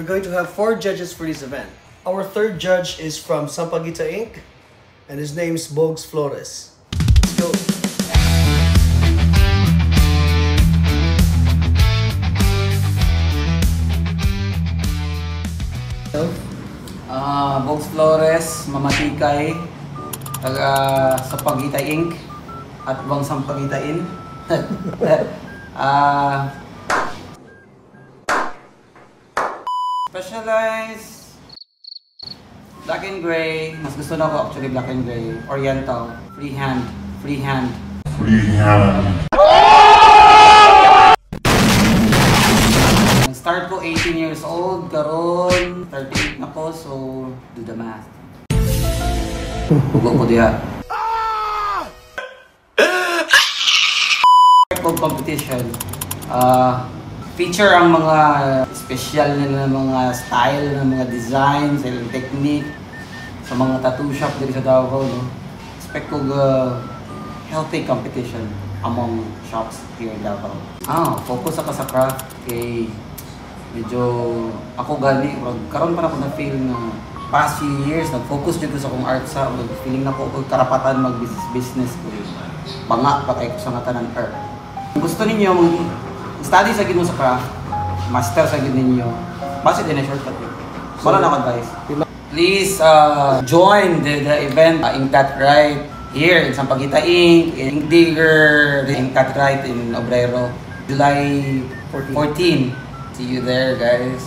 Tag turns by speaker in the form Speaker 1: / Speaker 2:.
Speaker 1: we're going to have 4 judges for this event. Our third judge is from Sampaguita Inc. and his name is Bogs Flores. Let's go.
Speaker 2: Bogs Flores, Mamatikay, taga Sampaguita Inc. at Bang Sampaguita In. Specialized black and gray. Mas gusto na ako actually black and gray. Oriental, freehand. Start ko 18 years old, karon 38 na ko, so do the math. Hugo ko diha. Competition. Feature ang mga special na mga style, na mga designs, and technique sa mga tattoo shop dito sa Davao. No? Expect ko healthy competition among shops here in Davao. Focus ako sa craft kay medyo ako gani, karon pa na ako na-feel na past few years, nag-focus dito sa akong art sa feeling na ko karapatan mag-business ko. Banga pa kay sa ngatanan art. Kung gusto ninyo study sa gino sa craft, master sa gino ninyo, base din na shortcut yun. Wala na advice. Please join the event in Cat Right here in Sampaguita Inc. in Digger, in Cat Right in Obrero, July 14. See you there, guys.